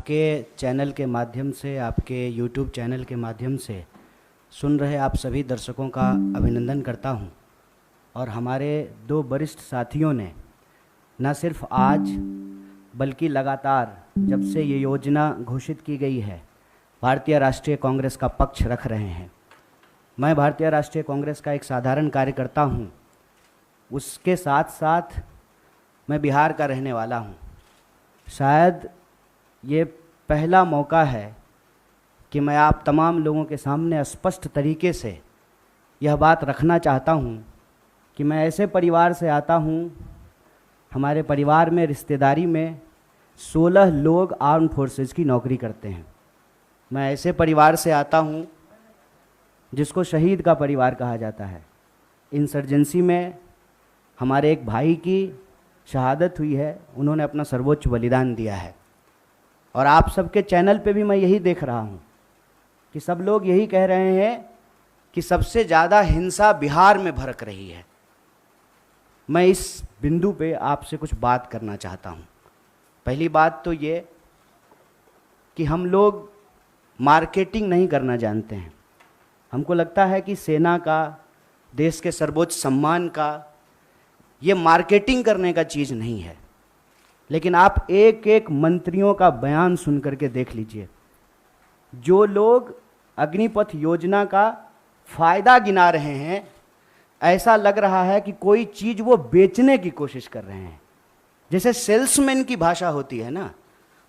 आपके चैनल के माध्यम से, आपके यूट्यूब चैनल के माध्यम से सुन रहे आप सभी दर्शकों का अभिनंदन करता हूं। और हमारे दो वरिष्ठ साथियों ने न सिर्फ आज बल्कि लगातार जब से ये योजना घोषित की गई है भारतीय राष्ट्रीय कांग्रेस का पक्ष रख रहे हैं। मैं भारतीय राष्ट्रीय कांग्रेस का एक साधारण कार्यकर्ता हूं, उसके साथ साथ मैं बिहार का रहने वाला हूं। शायद ये पहला मौका है कि मैं आप तमाम लोगों के सामने स्पष्ट तरीके से यह बात रखना चाहता हूं कि मैं ऐसे परिवार से आता हूं, हमारे परिवार में रिश्तेदारी में 16 लोग आर्म फोर्सेस की नौकरी करते हैं। मैं ऐसे परिवार से आता हूं जिसको शहीद का परिवार कहा जाता है। इंसर्जेंसी में हमारे एक भाई की शहादत हुई है, उन्होंने अपना सर्वोच्च बलिदान दिया है। और आप सबके चैनल पे भी मैं यही देख रहा हूँ कि सब लोग यही कह रहे हैं कि सबसे ज़्यादा हिंसा बिहार में भड़क रही है। मैं इस बिंदु पे आपसे कुछ बात करना चाहता हूँ। पहली बात तो ये कि हम लोग मार्केटिंग नहीं करना जानते हैं। हमको लगता है कि सेना का, देश के सर्वोच्च सम्मान का, ये मार्केटिंग करने का चीज़ नहीं है। लेकिन आप एक एक मंत्रियों का बयान सुन करके देख लीजिए। जो लोग अग्निपथ योजना का फ़ायदा गिना रहे हैं, ऐसा लग रहा है कि कोई चीज़ वो बेचने की कोशिश कर रहे हैं। जैसे सेल्समैन की भाषा होती है ना,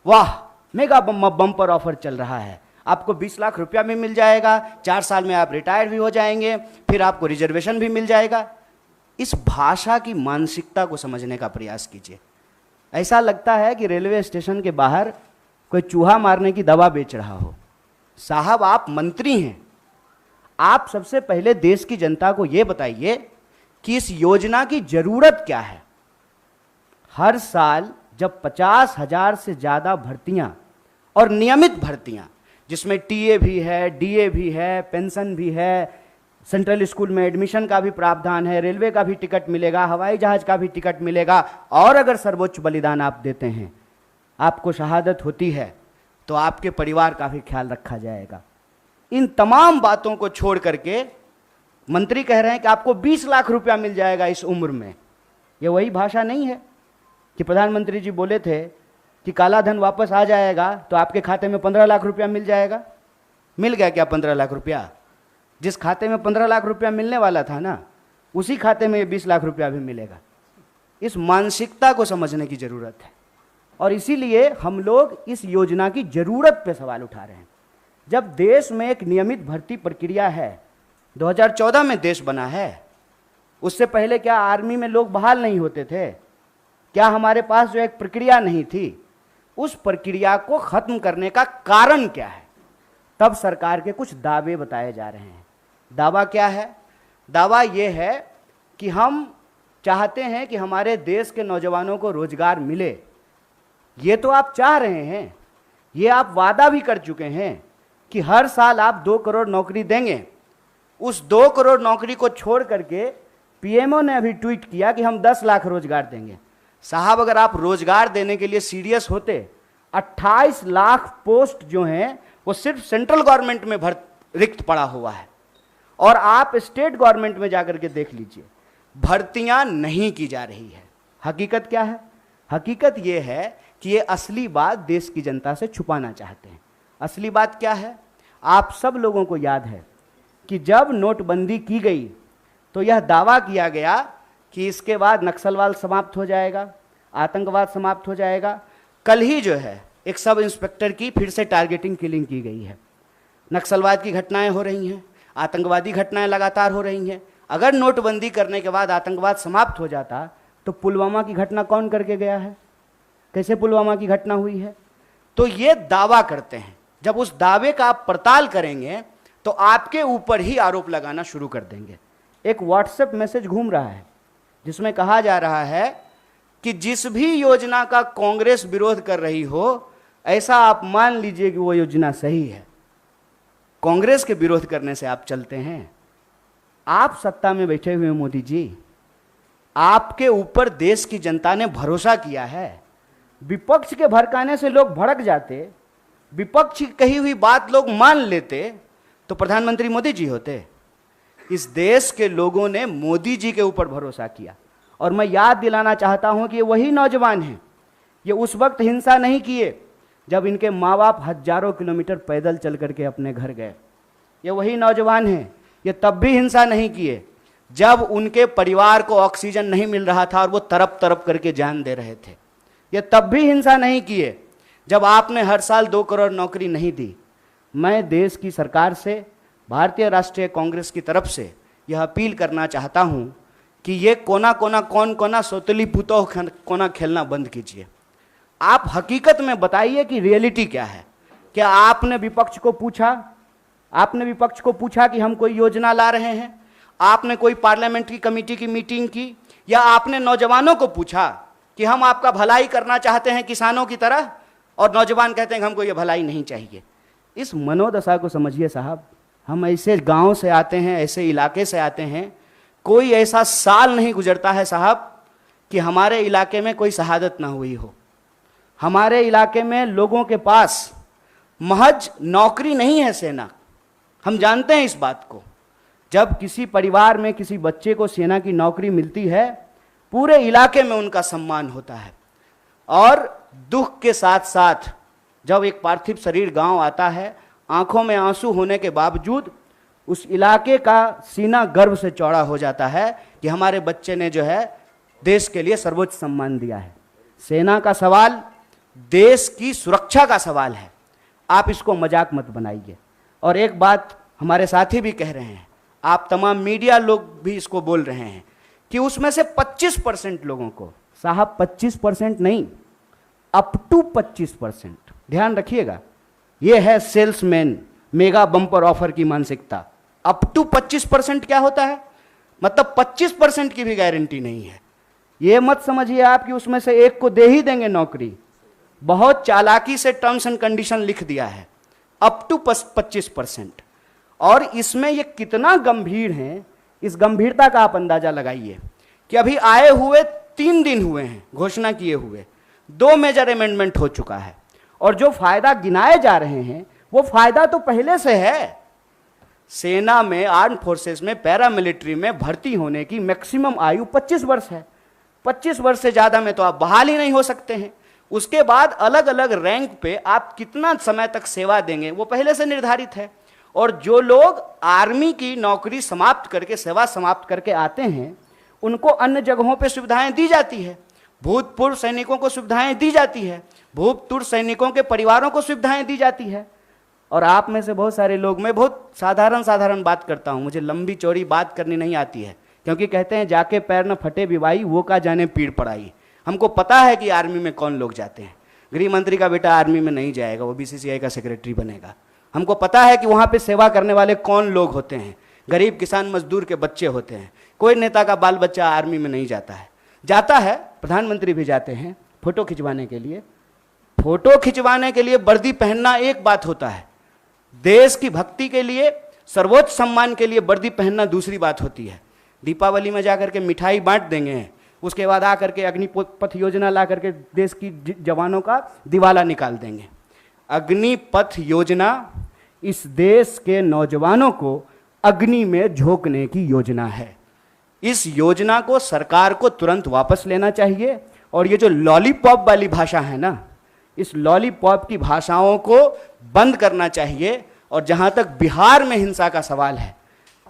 वाह मेगा बम्पर ऑफर चल रहा है, आपको 20 लाख रुपया भी मिल जाएगा, 4 साल में आप रिटायर भी हो जाएंगे, फिर आपको रिजर्वेशन भी मिल जाएगा। इस भाषा की मानसिकता को समझने का प्रयास कीजिए। ऐसा लगता है कि रेलवे स्टेशन के बाहर कोई चूहा मारने की दवा बेच रहा हो। साहब, आप मंत्री हैं, आप सबसे पहले देश की जनता को यह बताइए कि इस योजना की जरूरत क्या है। हर साल जब 50,000 से ज़्यादा भर्तियां और नियमित भर्तियां, जिसमें टीए भी है, डीए भी है, पेंशन भी है, सेंट्रल स्कूल में एडमिशन का भी प्रावधान है, रेलवे का भी टिकट मिलेगा, हवाई जहाज का भी टिकट मिलेगा, और अगर सर्वोच्च बलिदान आप देते हैं, आपको शहादत होती है, तो आपके परिवार का भी ख्याल रखा जाएगा। इन तमाम बातों को छोड़ करके मंत्री कह रहे हैं कि आपको 20 लाख रुपया मिल जाएगा इस उम्र में। ये वही भाषा नहीं है कि प्रधानमंत्री जी बोले थे कि काला धन वापस आ जाएगा तो आपके खाते में 15 लाख रुपया मिल जाएगा। मिल गया क्या 15 लाख रुपया? जिस खाते में 15 लाख रुपया मिलने वाला था ना, उसी खाते में 20 लाख रुपया भी मिलेगा। इस मानसिकता को समझने की जरूरत है, और इसीलिए हम लोग इस योजना की जरूरत पे सवाल उठा रहे हैं। जब देश में एक नियमित भर्ती प्रक्रिया है, 2014 में देश बना है, उससे पहले क्या आर्मी में लोग बहाल नहीं होते थे? क्या हमारे पास जो एक प्रक्रिया नहीं थी, उस प्रक्रिया को खत्म करने का कारण क्या है? तब सरकार के कुछ दावे बताए जा रहे हैं। दावा क्या है? दावा यह है कि हम चाहते हैं कि हमारे देश के नौजवानों को रोजगार मिले। ये तो आप चाह रहे हैं, ये आप वादा भी कर चुके हैं कि हर साल आप 2 करोड़ नौकरी देंगे। उस 2 करोड़ नौकरी को छोड़ करके पीएमओ ने अभी ट्वीट किया कि हम 10 लाख रोजगार देंगे। साहब, अगर आप रोजगार देने के लिए सीरियस होते, 28 लाख पोस्ट जो हैं वो सिर्फ सेंट्रल गवर्नमेंट में रिक्त पड़ा हुआ है, और आप स्टेट गवर्नमेंट में जाकर के देख लीजिए, भर्तियां नहीं की जा रही है। हकीकत क्या है? हकीकत यह है कि ये असली बात देश की जनता से छुपाना चाहते हैं। असली बात क्या है? आप सब लोगों को याद है कि जब नोटबंदी की गई तो यह दावा किया गया कि इसके बाद नक्सलवाद समाप्त हो जाएगा, आतंकवाद समाप्त हो जाएगा। कल ही जो है एक सब इंस्पेक्टर की फिर से टारगेटिंग किलिंग की गई है। नक्सलवाद की घटनाएं हो रही हैं, आतंकवादी घटनाएं लगातार हो रही हैं। अगर नोटबंदी करने के बाद आतंकवाद समाप्त हो जाता तो पुलवामा की घटना कौन करके गया है? कैसे पुलवामा की घटना हुई है? तो ये दावा करते हैं। जब उस दावे का आप पड़ताल करेंगे तो आपके ऊपर ही आरोप लगाना शुरू कर देंगे। एक व्हाट्सएप मैसेज घूम रहा है जिसमें कहा जा रहा है कि जिस भी योजना का कांग्रेस विरोध कर रही हो, ऐसा आप मान लीजिए कि वो योजना सही है। कांग्रेस के विरोध करने से आप चलते हैं? आप सत्ता में बैठे हुए मोदी जी, आपके ऊपर देश की जनता ने भरोसा किया है। विपक्ष के भड़काने से लोग भड़क जाते विपक्ष की कही हुई बात लोग मान लेते तो प्रधानमंत्री मोदी जी होते। इस देश के लोगों ने मोदी जी के ऊपर भरोसा किया। और मैं याद दिलाना चाहता हूं कि ये वही नौजवान हैं, ये उस वक्त हिंसा नहीं किए जब इनके माँ बाप हजारों किलोमीटर पैदल चल करके अपने घर गए। ये वही नौजवान हैं, ये तब भी हिंसा नहीं किए जब उनके परिवार को ऑक्सीजन नहीं मिल रहा था और वो तरप तरप करके जान दे रहे थे। ये तब भी हिंसा नहीं किए जब आपने हर साल 2 करोड़ नौकरी नहीं दी। मैं देश की सरकार से, भारतीय राष्ट्रीय कांग्रेस की तरफ से यह अपील करना चाहता हूं कि ये कोना कोना कौन कोना सोतली पुतो कोना खेलना बंद कीजिए। आप हकीकत में बताइए कि रियलिटी क्या है। क्या आपने विपक्ष को पूछा? आपने विपक्ष को पूछा कि हम कोई योजना ला रहे हैं? आपने कोई पार्लियामेंट्री कमेटी की मीटिंग की? या आपने नौजवानों को पूछा कि हम आपका भलाई करना चाहते हैं किसानों की तरह, और नौजवान कहते हैं कि हमको ये भलाई नहीं चाहिए? इस मनोदशा को समझिए साहब। हम ऐसे गांव से आते हैं, ऐसे इलाके से आते हैं, कोई ऐसा साल नहीं गुजरता है साहब कि हमारे इलाके में कोई शहादत ना हुई हो। हमारे इलाके में लोगों के पास महज नौकरी नहीं है सेना, हम जानते हैं इस बात को। जब किसी परिवार में किसी बच्चे को सेना की नौकरी मिलती है, पूरे इलाके में उनका सम्मान होता है। और दुख के साथ साथ जब एक पार्थिव शरीर गांव आता है, आंखों में आंसू होने के बावजूद उस इलाके का सीना गर्व से चौड़ा हो जाता है कि हमारे बच्चे ने जो है देश के लिए सर्वोच्च सम्मान दिया है। सेना का सवाल देश की सुरक्षा का सवाल है, आप इसको मजाक मत बनाइए। और एक बात हमारे साथी भी कह रहे हैं, आप तमाम मीडिया लोग भी इसको बोल रहे हैं कि उसमें से 25% लोगों को, साहब 25% नहीं, अप टू 25%, ध्यान रखिएगा, यह है सेल्समैन मेगा बम्पर ऑफर की मानसिकता। अप टू 25% क्या होता है? मतलब 25% की भी गारंटी नहीं है। यह मत समझिए आप कि उसमें से एक को दे ही देंगे नौकरी। बहुत चालाकी से टर्म्स एंड कंडीशन लिख दिया है, अप टू 25%। और इसमें यह कितना गंभीर है, इस गंभीरता का आप अंदाजा लगाइए कि अभी आए हुए 3 दिन हुए हैं घोषणा किए हुए, 2 मेजर अमेंडमेंट हो चुका है, और जो फायदा गिनाए जा रहे हैं वो फायदा तो पहले से है। सेना में, आर्म फोर्सेस में, पैरामिलिट्री में भर्ती होने की मैक्सिमम आयु 25 वर्ष है। 25 वर्ष से ज्यादा में तो आप बहाल ही नहीं हो सकते हैं। उसके बाद अलग अलग रैंक पे आप कितना समय तक सेवा देंगे वो पहले से निर्धारित है। और जो लोग आर्मी की नौकरी समाप्त करके, सेवा समाप्त करके आते हैं, उनको अन्य जगहों पे सुविधाएं दी जाती है। भूतपूर्व सैनिकों को सुविधाएं दी जाती है, भूतपूर्व सैनिकों के परिवारों को सुविधाएं दी जाती है। और आप में से बहुत सारे लोग, मैं बहुत साधारण बात करता हूं, मुझे लंबी चौड़ी बात करनी नहीं आती है, क्योंकि कहते हैं जाके पैर न फटे बिवाई, वो का जाने पीड़ पड़ाई। हमको पता है कि आर्मी में कौन लोग जाते हैं। गृह मंत्री का बेटा आर्मी में नहीं जाएगा, वो बीसीसीआई का सेक्रेटरी बनेगा। हमको पता है कि वहां पे सेवा करने वाले कौन लोग होते हैं, गरीब किसान मजदूर के बच्चे होते हैं। कोई नेता का बाल बच्चा आर्मी में नहीं जाता है। जाता है, प्रधानमंत्री भी जाते हैं फोटो खिंचवाने के लिए। फोटो खिंचवाने के लिए वर्दी पहनना एक बात होता है, देश की भक्ति के लिए, सर्वोच्च सम्मान के लिए वर्दी पहनना दूसरी बात होती है। दीपावली में जाकर के मिठाई बांट देंगे, उसके बाद आकर के अग्निपथ योजना ला करके देश की जवानों का दिवाला निकाल देंगे। अग्निपथ योजना इस देश के नौजवानों को अग्नि में झोंकने की योजना है। इस योजना को सरकार को तुरंत वापस लेना चाहिए। और ये जो लॉलीपॉप वाली भाषा है ना, इस लॉलीपॉप की भाषाओं को बंद करना चाहिए। और जहां तक बिहार में हिंसा का सवाल है,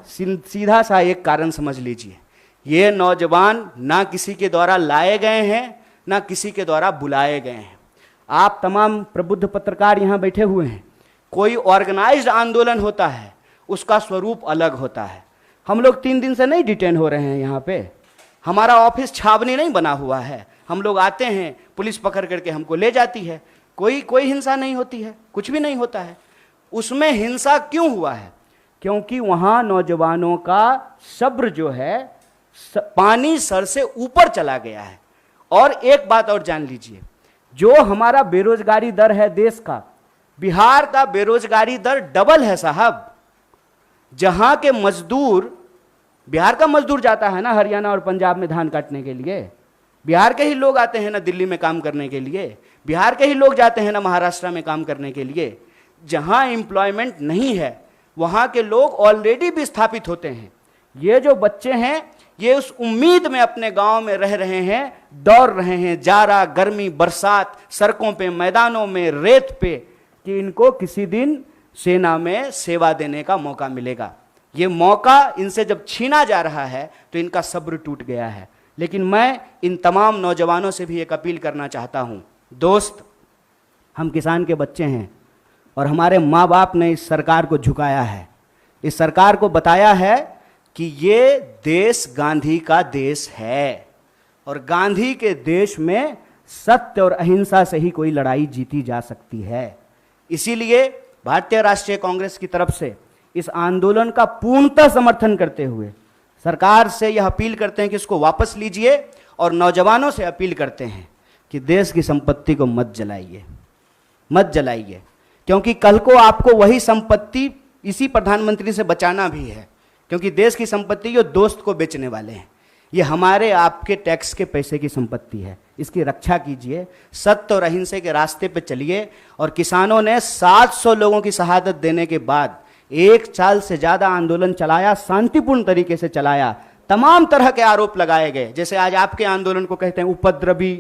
सीधा सा एक कारण समझ लीजिए, ये नौजवान ना किसी के द्वारा लाए गए हैं, ना किसी के द्वारा बुलाए गए हैं। आप तमाम प्रबुद्ध पत्रकार यहां बैठे हुए हैं, कोई ऑर्गेनाइज्ड आंदोलन होता है, उसका स्वरूप अलग होता है। हम लोग 3 दिन से नहीं डिटेन हो रहे हैं यहाँ पे, हमारा ऑफिस छावनी नहीं बना हुआ है। हम लोग आते हैं, पुलिस पकड़ करके हमको ले जाती है, कोई हिंसा नहीं होती है, कुछ भी नहीं होता है। उसमें हिंसा क्यों हुआ है? क्योंकि वहां नौजवानों का सब्र जो है पानी सर से ऊपर चला गया है। और एक बात और जान लीजिए, जो हमारा बेरोजगारी दर है देश का, बिहार का बेरोजगारी दर डबल है साहब। जहां के मजदूर, बिहार का मजदूर जाता है ना हरियाणा और पंजाब में धान काटने के लिए, बिहार के ही लोग आते हैं ना दिल्ली में काम करने के लिए। बिहार के ही लोग जाते हैं ना महाराष्ट्र में काम करने के लिए। जहां एम्प्लॉयमेंट नहीं है वहां के लोग ऑलरेडी विस्थापित होते हैं। ये जो बच्चे हैं ये उस उम्मीद में अपने गांव में रह रहे हैं, दौड़ रहे हैं जाड़ा गर्मी बरसात, सड़कों पे मैदानों में रेत पे, कि इनको किसी दिन सेना में सेवा देने का मौका मिलेगा। ये मौका इनसे जब छीना जा रहा है तो इनका सब्र टूट गया है। लेकिन मैं इन तमाम नौजवानों से भी एक अपील करना चाहता हूं, दोस्त, हम किसान के बच्चे हैं और हमारे माँ बाप ने इस सरकार को झुकाया है, इस सरकार को बताया है कि ये देश गांधी का देश है और गांधी के देश में सत्य और अहिंसा से ही कोई लड़ाई जीती जा सकती है। इसीलिए भारतीय राष्ट्रीय कांग्रेस की तरफ से इस आंदोलन का पूर्णतः समर्थन करते हुए सरकार से यह अपील करते हैं कि इसको वापस लीजिए और नौजवानों से अपील करते हैं कि देश की संपत्ति को मत जलाइए, मत जलाइए, क्योंकि कल को आपको वही संपत्ति इसी प्रधानमंत्री से बचाना भी है। क्योंकि देश की संपत्ति जो दोस्त को बेचने वाले हैं, ये हमारे आपके टैक्स के पैसे की संपत्ति है, इसकी रक्षा कीजिए, सत्य और अहिंसा के रास्ते पे चलिए। और किसानों ने 700 लोगों की शहादत देने के बाद 1 साल से ज़्यादा आंदोलन चलाया, शांतिपूर्ण तरीके से चलाया, तमाम तरह के आरोप लगाए गए, जैसे आज आपके आंदोलन को कहते हैं उपद्रवी,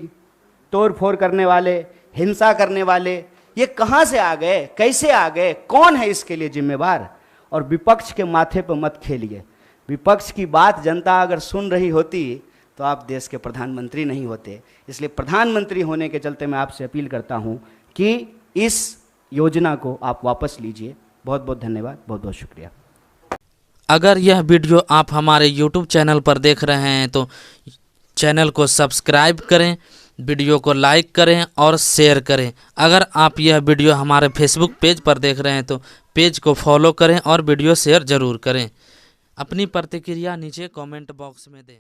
तोड़फोड़ करने वाले, हिंसा करने वाले। ये कहाँ से आ गए, कैसे आ गए, कौन है इसके लिए जिम्मेवार? और विपक्ष के माथे पर मत खेलिए। विपक्ष की बात जनता अगर सुन रही होती तो आप देश के प्रधानमंत्री नहीं होते। इसलिए प्रधानमंत्री होने के चलते मैं आपसे अपील करता हूं कि इस योजना को आप वापस लीजिए। बहुत बहुत धन्यवाद, बहुत बहुत शुक्रिया। अगर यह वीडियो आप हमारे YouTube चैनल पर देख रहे हैं तो चैनल को सब्सक्राइब करें, वीडियो को लाइक करें और शेयर करें। अगर आप यह वीडियो हमारे फेसबुक पेज पर देख रहे हैं तो पेज को फॉलो करें और वीडियो शेयर ज़रूर करें। अपनी प्रतिक्रिया नीचे कमेंट बॉक्स में दें।